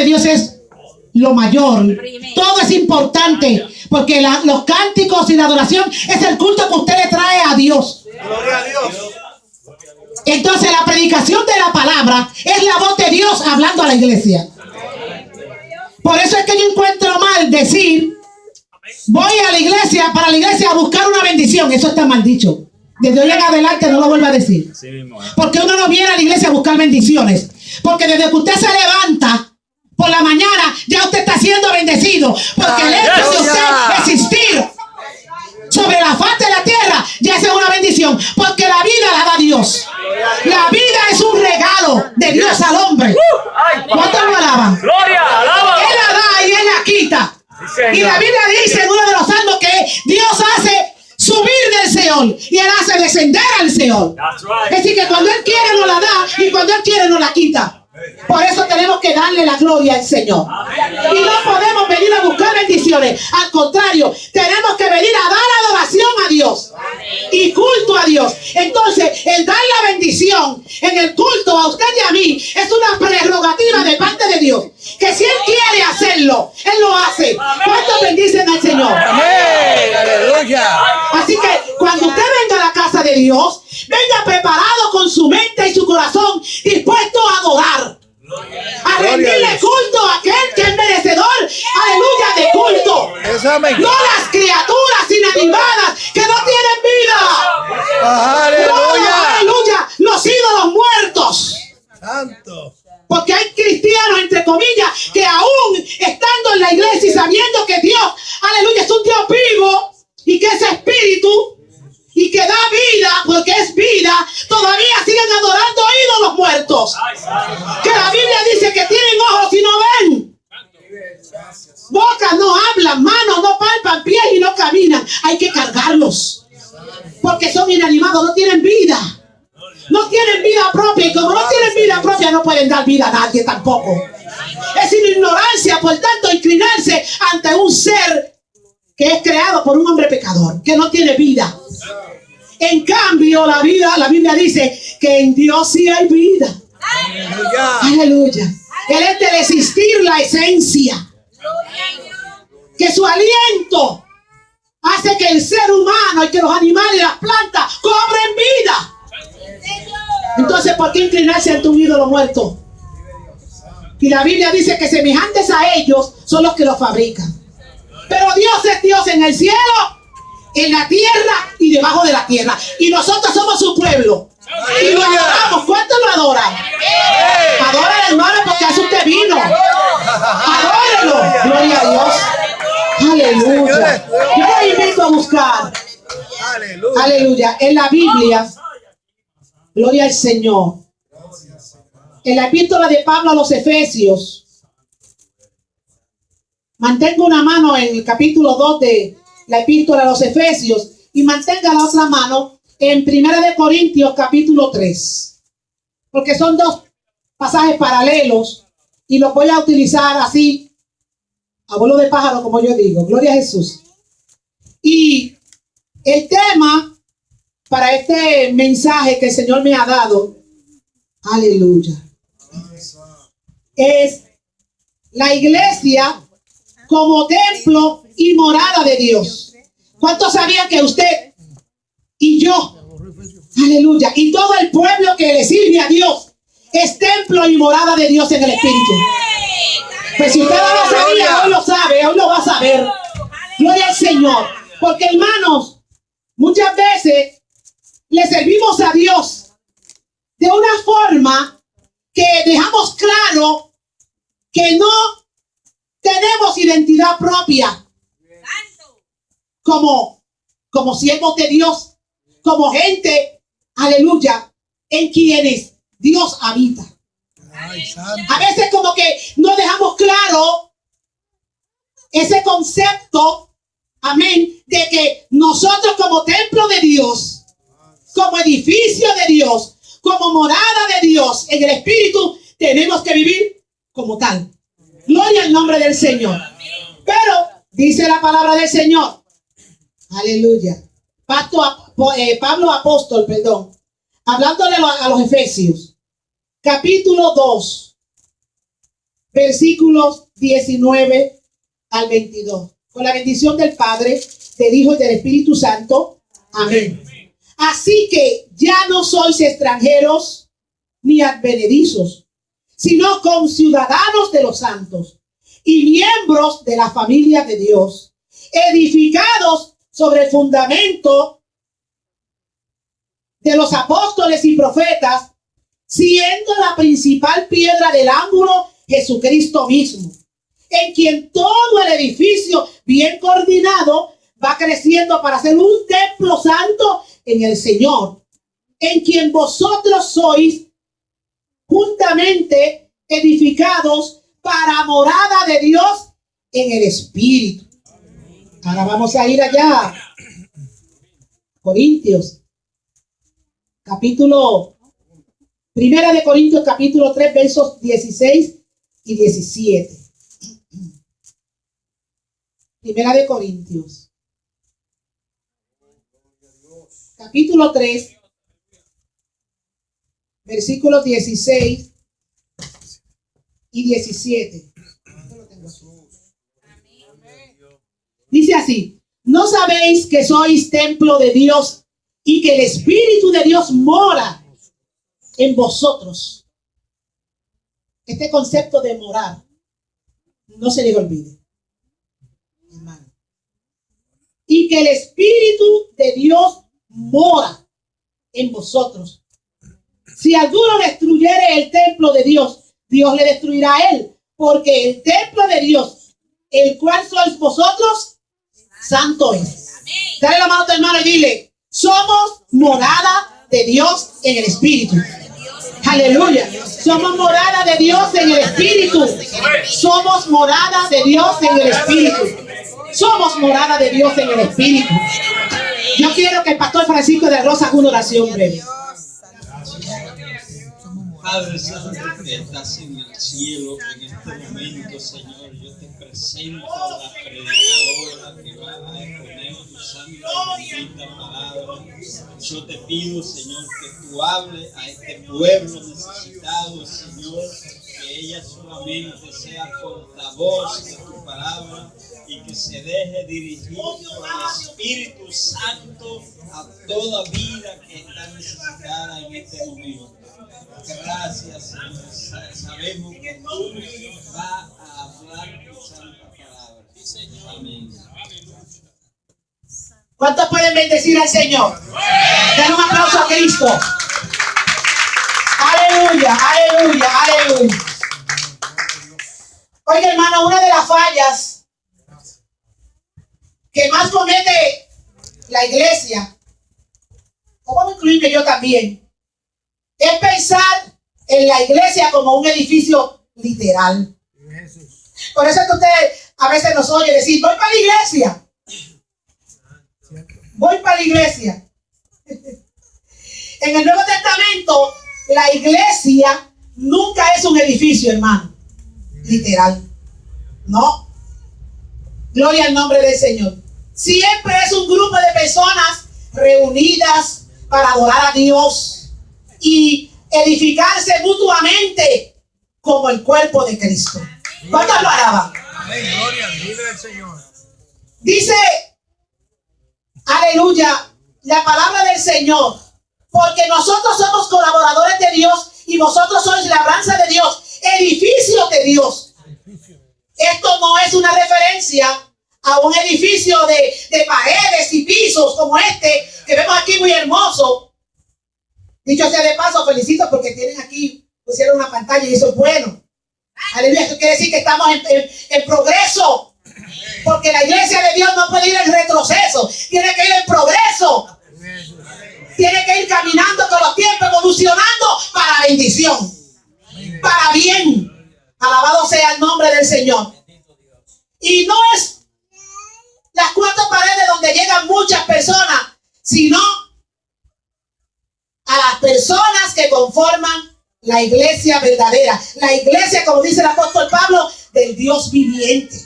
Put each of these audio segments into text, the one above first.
Dios es lo mayor. Todo es importante, porque los cánticos y la adoración es el culto que usted le trae a Dios. Gloria a Dios. Entonces la predicación de la palabra es la voz de Dios hablando a la iglesia. Por eso es que yo encuentro mal decir: voy a la iglesia, para la iglesia, a buscar una bendición. Eso está mal dicho. Desde hoy en adelante no lo vuelva a decir. Porque uno no viene a la iglesia a buscar bendiciones. Porque desde que usted se levanta por la mañana, ya usted está siendo bendecido. Porque el hecho de usted existir sobre la faz de la tierra ya es una bendición. Porque la vida la da Dios. La vida es un regalo de Dios al hombre. ¿Cuántos lo alaban? Gloria, alaba. Él la da y Él la quita. Y la Biblia dice en uno de los salmos que Dios hace subir del Seol y Él hace descender al Seol. Es decir, que cuando Él quiere nos la da y cuando Él quiere nos la quita. Por eso tenemos que darle la gloria al Señor. Y no podemos venir a buscar bendiciones. Al contrario, tenemos que venir a dar adoración a Dios y culto a Dios. Entonces, el dar la bendición en el culto a usted y a mí es una prerrogativa de parte de Dios. Que si Él quiere hacerlo, Él lo hace. ¿Cuántos bendicen al Señor? Amén. Aleluya. Así que cuando usted venga a la casa de Dios, venga preparado con su mente y su corazón, dispuesto a adorar, a rendirle culto a aquel que es merecedor, aleluya, de culto. No las criaturas inanimadas que no tienen vida. Aleluya. No, aleluya, los ídolos muertos. Santo. Porque hay cristianos, entre comillas, que aún estando en la iglesia y sabiendo que Dios, aleluya, es un Dios vivo y que es espíritu y que da vida, porque es vida, todavía siguen adorando ídolos muertos. Que la Biblia dice que tienen ojos y no ven, bocas no hablan, manos no palpan, pies y no caminan. Hay que cargarlos porque son inanimados, no tienen vida. No tienen vida propia, y como no tienen vida propia no pueden dar vida a nadie tampoco. Es sin ignorancia, por tanto, inclinarse ante un ser que es creado por un hombre pecador, que no tiene vida. En cambio, la Biblia dice que en Dios sí hay vida. Aleluya. Él es de existir la esencia. Que su aliento hace que el ser humano y que los animales y las plantas cobren vida. Entonces, ¿por qué inclinarse ante un ídolo muerto? Y la Biblia dice que semejantes a ellos son los que los fabrican. Pero Dios es Dios en el cielo, en la tierra y debajo de la tierra. Y nosotros somos su pueblo. Y lo adoramos. ¿Cuántos lo adoran? Adora al hermano porque a eso usted vino. Adórelo. Gloria a Dios. Aleluya. Yo les invito a buscar. Aleluya. En la Biblia. Gloria al Señor. En la epístola de Pablo a los Efesios. Mantenga una mano en el capítulo 2 de la epístola a los Efesios y mantenga la otra mano en 1 de Corintios capítulo 3. Porque son dos pasajes paralelos y los voy a utilizar así, a vuelo de pájaro, como yo digo. Gloria a Jesús. Y el tema para este mensaje que el Señor me ha dado, aleluya, es la iglesia como templo y morada de Dios. ¿Cuántos sabían que usted y yo, aleluya, y todo el pueblo que le sirve a Dios es templo y morada de Dios en el Espíritu? Pues si usted no lo sabía, hoy lo sabe, hoy lo va a saber. Gloria al Señor. Porque, hermanos, muchas veces le servimos a Dios de una forma que dejamos claro que no tenemos identidad propia como siervos de Dios, como gente, aleluya, en quienes Dios habita. A veces como que no dejamos claro ese concepto, amén, de que nosotros como templo de Dios, como edificio de Dios, como morada de Dios en el Espíritu, tenemos que vivir como tal. Gloria al nombre del Señor. Pero dice la palabra del Señor, aleluya, Pablo apóstol, hablándole a los Efesios, capítulo 2, versículos 19 al 22. Con la bendición del Padre, del Hijo y del Espíritu Santo. Amén. Así que ya no sois extranjeros ni advenedizos, sino conciudadanos de los santos y miembros de la familia de Dios, edificados sobre el fundamento de los apóstoles y profetas, siendo la principal piedra del ángulo Jesucristo mismo, en quien todo el edificio bien coordinado va creciendo para ser un templo santo en el Señor, en quien vosotros sois juntamente edificados para morada de Dios en el Espíritu. Ahora vamos a ir allá. Corintios, Primera de Corintios, capítulo 3, versos 16 y 17. Primera de Corintios, capítulo 3, versículos 16 y 17. Dice así: ¿no sabéis que sois templo de Dios y que el Espíritu de Dios mora en vosotros? Este concepto de morar no se le olvide, hermano. Y que el Espíritu de Dios mora en vosotros. Si alguno destruyere el templo de Dios, Dios le destruirá a él, porque el templo de Dios, el cual sois vosotros, santo es. Dale la mano a tu hermano y dile: somos morada de Dios en el Espíritu. Aleluya. Somos morada de Dios en el Espíritu. Somos morada de Dios en el Espíritu. Somos morada de Dios en el Espíritu. Yo quiero que el pastor Francisco de Rosa haga una oración breve. Padre Santo que estás en el cielo, en este momento, Señor, yo te presento a la predicadora que va a exponer tu santa y bendita palabra. Yo te pido, Señor, que tú hables a este pueblo necesitado, Señor, que ella solamente sea portavoz de tu palabra y que se deje dirigir por el Espíritu Santo a toda vida que está necesitada en este momento. Gracias, Señor. Sabemos que tú vas a hablar tu santa palabra. Amén. ¿Cuántos pueden bendecir al Señor? Den un aplauso a Cristo. Aleluya, aleluya, aleluya. Oiga, hermano, una de las fallas que más comete la iglesia, o vamos a incluirme yo también, es pensar en la iglesia como un edificio literal. Por eso es que usted a veces nos oye decir: voy para la iglesia. Voy para la iglesia. En el Nuevo Testamento, la iglesia nunca es un edificio, hermano, literal. No. Gloria al nombre del Señor. Siempre es un grupo de personas reunidas para adorar a Dios y edificarse mutuamente como el cuerpo de Cristo. ¿Cuántos lo alaban? Amén, gloria al nombre del Señor. Dice, aleluya, la palabra del Señor: porque nosotros somos colaboradores de Dios y vosotros sois labranza de Dios, edificio de Dios. Esto no es una referencia a un edificio de paredes y pisos como este que vemos aquí, muy hermoso. Dicho sea de paso, felicito porque tienen aquí, pusieron una pantalla y eso es bueno. Aleluya, eso quiere decir que estamos en progreso. Porque la iglesia de Dios no puede ir en retroceso, tiene que ir en progreso. Tiene que ir caminando con los tiempos, evolucionando para bendición, para bien. Alabado sea el nombre del Señor. Y no es las cuatro paredes donde llegan muchas personas, sino a las personas que conforman la iglesia verdadera. La iglesia, como dice el apóstol Pablo, del Dios viviente.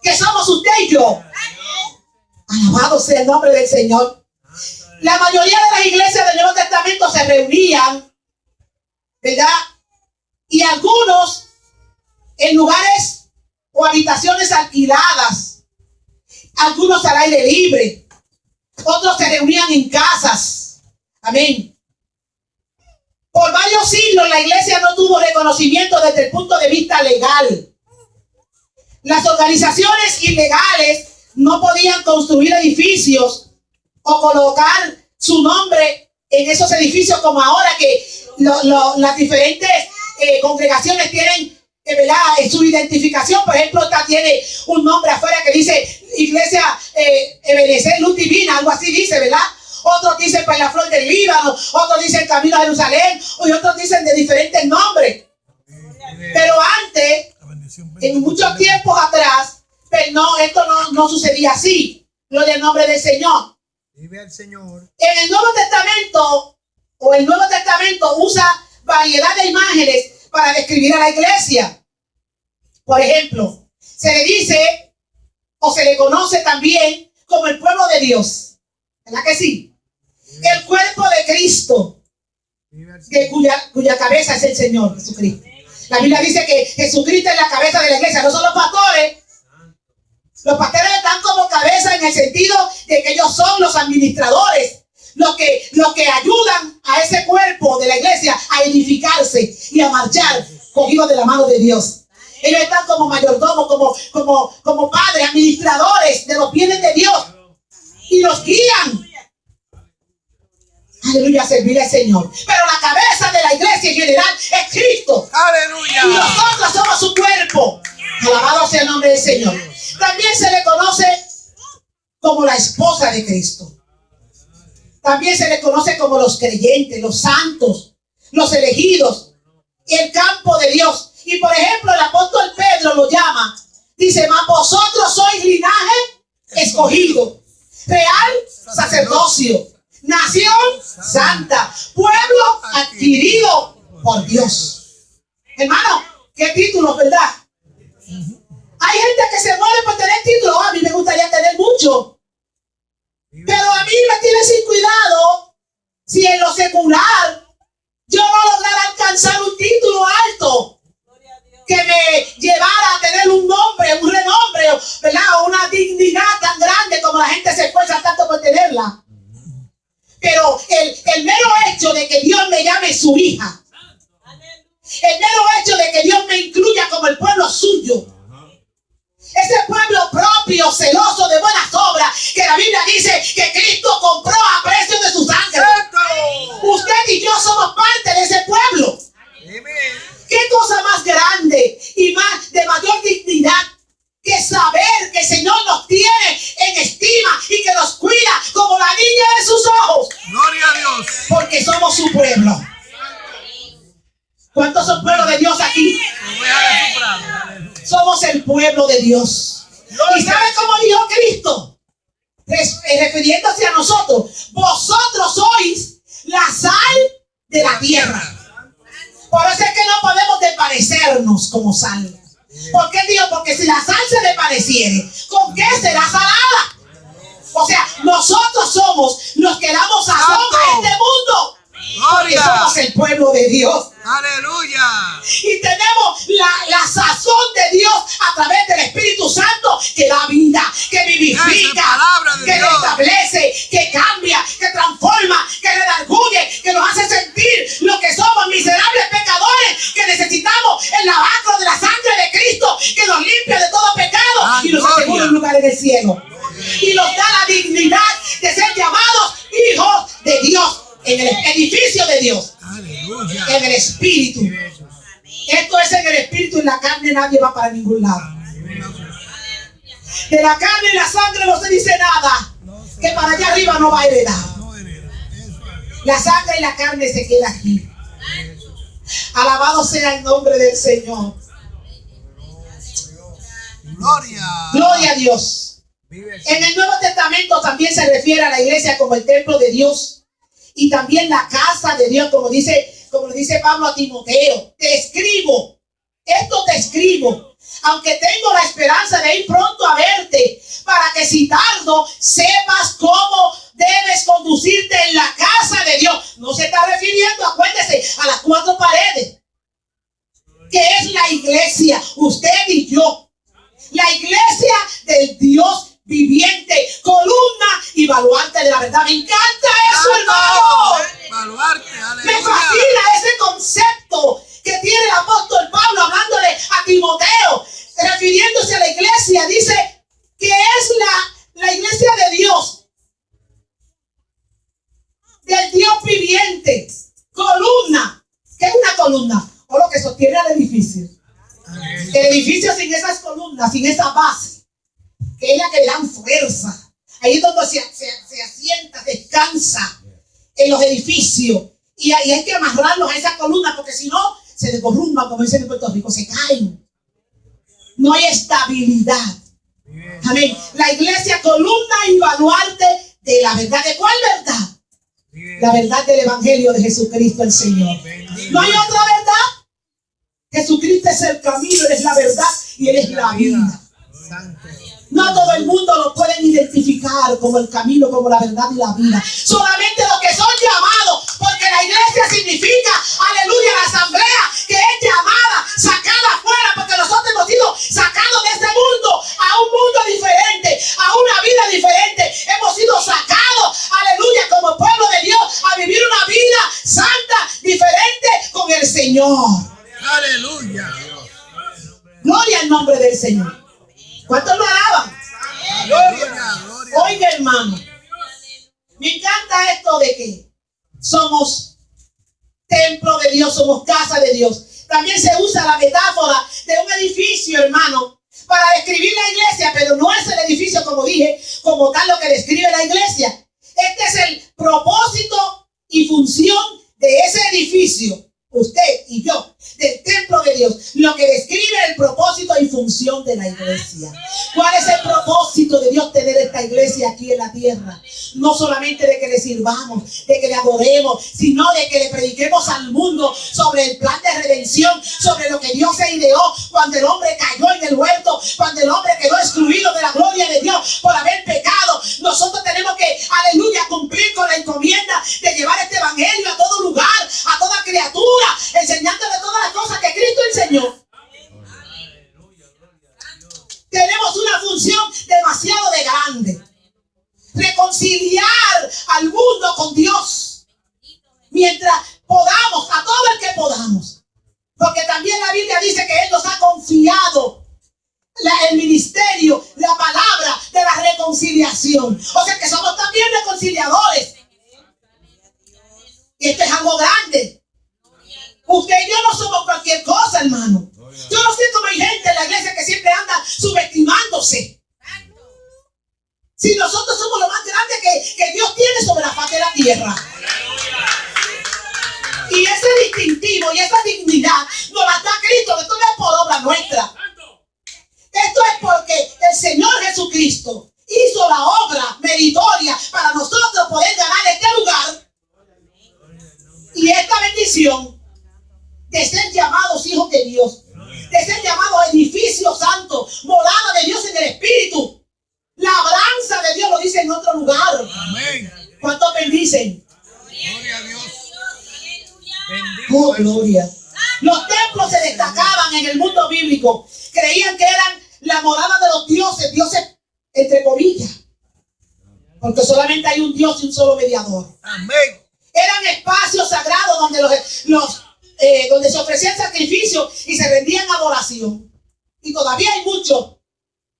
Que somos usted y yo. Alabado sea el nombre del Señor. La mayoría de las iglesias del Nuevo Testamento se reunían, ¿verdad? Y algunos en lugares o habitaciones alquiladas, algunos al aire libre, otros se reunían en casas. Amén. Por varios siglos la iglesia no tuvo reconocimiento desde el punto de vista legal. Las organizaciones ilegales no podían construir edificios o colocar su nombre en esos edificios como ahora que las diferentes congregaciones tienen su identificación. Por ejemplo, esta tiene un nombre afuera que dice Iglesia Ebenezer Luz Divina, algo así dice, ¿verdad? Otros dicen pues la Flor del Líbano, otros dicen Camino a Jerusalén, y otros dicen de diferentes nombres. Pero antes, en muchos tiempos atrás, pues no, esto no sucedía así. Gloria al nombre del Señor. Vive al Señor. En el Nuevo Testamento usa variedad de imágenes para describir a la iglesia. Por ejemplo, se le dice o se le conoce también como el pueblo de Dios. ¿Verdad que sí? El cuerpo de Cristo, cuya cabeza es el Señor Jesucristo. La Biblia dice que Jesucristo es la cabeza de la iglesia, no son los pastores. Los pastores están como cabeza en el sentido de que ellos son los administradores, los que ayudan a ese cuerpo de la iglesia a edificarse y a marchar cogidos de la mano de Dios. Ellos están como mayordomos, como padres, administradores de los bienes de Dios y los guían. Aleluya, servir al Señor. Pero la cabeza de la iglesia en general es Cristo. Aleluya. Y nosotros somos su cuerpo. Alabado sea el nombre del Señor. También se le conoce como la esposa de Cristo. También se le conoce como los creyentes, los santos, los elegidos, el campo de Dios. Y por ejemplo, el apóstol Pedro lo llama. Dice, mas vosotros sois linaje escogido, real sacerdocio, nación santa, pueblo adquirido por Dios. Hermano, qué títulos, ¿verdad? Hay gente que se muere por tener títulos. A mí me gustaría tener mucho. Pero a mí me tiene sin cuidado si en lo secular yo no lograra alcanzar un título alto que me llevara a tener un nombre, un renombre, ¿verdad? O una dignidad tan grande como la gente se esfuerza tanto por tenerla. Pero el mero hecho de que Dios me llame su hija, el mero hecho de que Dios me incluya como el pueblo suyo, ese pueblo propio, celoso de buenas obras, que la Biblia dice que Cristo compró a precio de su sangre. Usted y yo somos parte de ese pueblo. ¿Qué cosa más grande y más de mayor dignidad que saber que el Señor nos tiene en estima y que nos cuida como la niña de sus ojos? Gloria a Dios. Porque somos su pueblo. ¿Cuántos son pueblos de Dios aquí? Somos el pueblo de Dios. ¿Y sabe cómo dijo Cristo? Refiriéndose a nosotros. Vosotros sois la sal de la tierra. Por eso es que no podemos desvanecernos como sal. ¿Por qué digo? Porque si la sal se desvaneciere, ¿con qué será salada? O sea, nosotros somos los que damos sazón a este mundo. Porque somos el pueblo de Dios. Aleluya. Y tenemos la sazón de Dios a través del Espíritu Santo que da vida, que vivifica, que restablece, que cambia, que transforma, que redarguye, que nos hace sentir lo que somos, miserables pecadores que necesitamos el lavacro de la sangre de Cristo que nos limpia de todo pecado y nos asegura un lugar en el cielo. Y nos da la dignidad de ser llamados hijos de Dios en el edificio de Dios. Aleluya. En el espíritu. Esto es en el espíritu. En la carne nadie va para ningún lado. De la carne y la sangre no se dice nada, que para allá arriba no va a heredar. La sangre y la carne se queda aquí. Alabado sea el nombre del Señor. Gloria a Dios. En el Nuevo Testamento también se refiere a la iglesia como el templo de Dios y también la casa de Dios, como dice Pablo a Timoteo. Te escribo, esto te escribo, aunque tengo la esperanza de ir pronto a verte, para que si tardo sepas cómo debes conducirte en la casa de Dios. No se está refiriendo, acuérdese, a las cuatro paredes. que es la iglesia, usted y yo. La iglesia del Dios viviente, columna y baluarte de la verdad. Me encanta eso, hermano. Baluarte, Me aleluya. fascina ese concepto que tiene el apóstol Pablo hablándole a Timoteo, refiriéndose a la iglesia. Dice que es la iglesia de Dios, del Dios viviente, columna. ¿Qué es una columna? O lo que sostiene al edificio. El edificio sin esas columnas, sin esa base, que es la que le dan fuerza. Ahí es donde se asienta, descansa en los edificios. Y hay que amarrarlos a esa columna, porque si no, se derrumban, como dicen en Puerto Rico, se caen. No hay estabilidad. Amén. La iglesia, columna y baluarte de la verdad. ¿De cuál verdad? La verdad del evangelio de Jesucristo el Señor. No hay otra verdad. Jesucristo es el camino, Él es la verdad y Él es la vida. No todo el mundo lo pueden identificar como el camino, como la verdad y la vida. Solamente los que son llamados, porque la iglesia significa, aleluya, la asamblea que es llamada, sacada afuera, porque nosotros hemos sido sacados de este mundo a un mundo diferente, a una vida diferente. Hemos sido sacados, aleluya, como pueblo de Dios, a vivir una vida santa, diferente con el Señor. Aleluya. Gloria al nombre del Señor. ¿Cuántos lo alaban? Gloria, gloria. Oiga, hermano, me encanta esto de que somos templo de Dios, somos casa de Dios. También se usa la metáfora de un edificio, hermano, para describir la iglesia, pero no es el edificio, como dije, como tal lo que describe la iglesia. Este es el propósito y función de ese edificio, usted y yo, del templo de Dios, lo que describe el propósito y función de la iglesia. ¿Cuál es el propósito de Dios tener esta iglesia aquí en la tierra? No solamente de que le sirvamos, de que le adoremos, sino de que le prediquemos al mundo sobre el plan de redención, sobre lo que Dios se ideó cuando el hombre cayó en el huerto, cuando el hombre quedó excluido de la gloria de Dios por haber pecado. Nosotros tenemos que, aleluya, cumplir con la encomienda de llevar este evangelio a todo lugar, a toda criatura, enseñándole todas las cosas que Cristo enseñó. Tenemos una función demasiado de grande: reconciliar al mundo con Dios mientras podamos, a todo el que podamos, porque también la Biblia dice que Él nos ha confiado el ministerio, la palabra de la reconciliación. O sea que somos también reconciliadores, y esto es algo grande. Usted y yo no somos cualquier cosa, hermano. Yo no sé cómo hay gente en la iglesia que siempre anda subestimándose. Si nosotros somos lo más grande que Dios tiene sobre la faz de la tierra. Y ese distintivo y esa dignidad nos la da Cristo. Esto no es por obra nuestra. Esto es porque el Señor Jesucristo hizo la obra meritoria para nosotros poder ganar este lugar y esta bendición de ser llamados hijos de Dios, de ser llamados edificio santo, morada de Dios en el Espíritu. Labranza de Dios, lo dice en otro lugar. Amén. ¿Cuántos bendicen? Gloria a Dios. Oh, gloria. Los templos se destacaban en el mundo bíblico. Creían que eran la morada de los dioses, dioses entre comillas, porque solamente hay un Dios y un solo mediador. Amén. Eran espacios sagrados donde donde se ofrecían sacrificios y se rendían adoración. Y todavía hay muchos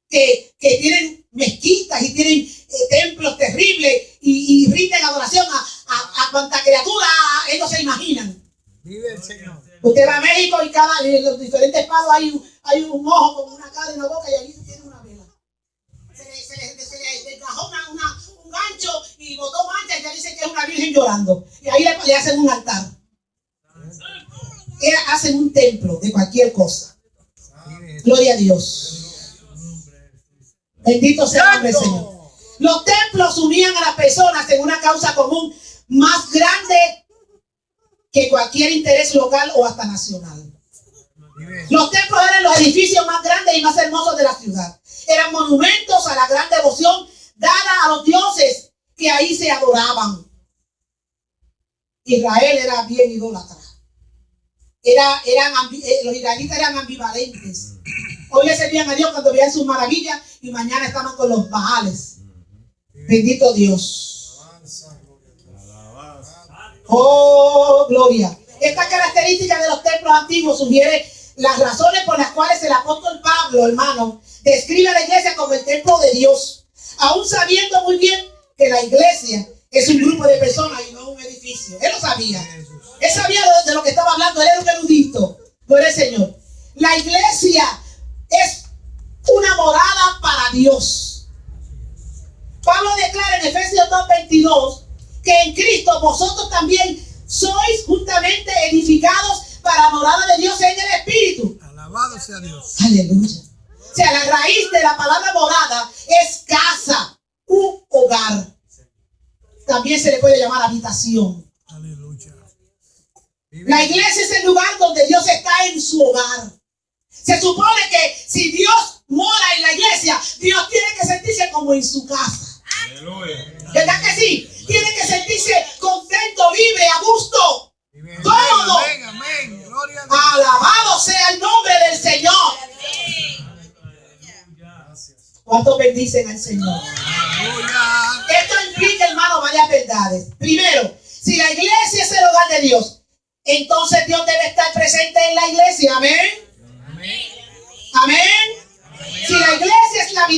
que tienen mezquitas y tienen templos terribles y rinden adoración a cuanta criatura ellos se imaginan. Vive el Señor. Usted va a México y en los diferentes palos hay un ojo con una cara y una boca, y allí se tiene una vela. Se le desgajó un gancho y botó mancha, y ya dicen que es una virgen llorando. Y ahí le hacen un altar. Hacen un templo de cualquier cosa. Gloria a Dios. Bendito sea el nombre del Señor. Los templos unían a las personas en una causa común más grande que cualquier interés local o hasta nacional. Los templos eran los edificios más grandes y más hermosos de la ciudad. Eran monumentos a la gran devoción dada a los dioses que ahí se adoraban. Israel era bien idólatra. los israelitas eran ambivalentes. Hoy le servían a Dios cuando veían sus maravillas y mañana estaban con los Baales. Bendito Dios. Oh, gloria. Esta característica de los templos antiguos sugiere las razones por las cuales el apóstol Pablo, hermano, describe a la iglesia como el templo de Dios, aún sabiendo muy bien que la iglesia es un grupo de personas y no un edificio. Él lo sabía. Él sabía de lo que estaba hablando. Él era un erudito. Gloria al Señor. La iglesia es una morada para Dios. Pablo declara en Efesios 2:22 que en Cristo vosotros también sois juntamente edificados para la morada de Dios en el Espíritu. Alabado sea Dios. Aleluya. O sea, la raíz de la palabra morada es casa, un hogar. También se le puede llamar habitación. Aleluya. La iglesia es el lugar donde Dios está en su hogar. Se supone que si Dios mora en la iglesia, Dios tiene que sentirse como en su casa. Aleluya. ¿Verdad que sí? Tiene que sentirse contento, libre, a gusto. Todo. Amén, amén. Gloria a Dios. Alabado sea el nombre del Señor. ¿Cuántos bendicen al Señor? Aleluya. Esto implica, hermano, varias verdades. Primero, si la iglesia es el hogar de Dios, entonces Dios debe estar presente en la iglesia. Amén. Amén. Amén. Si la iglesia es la vida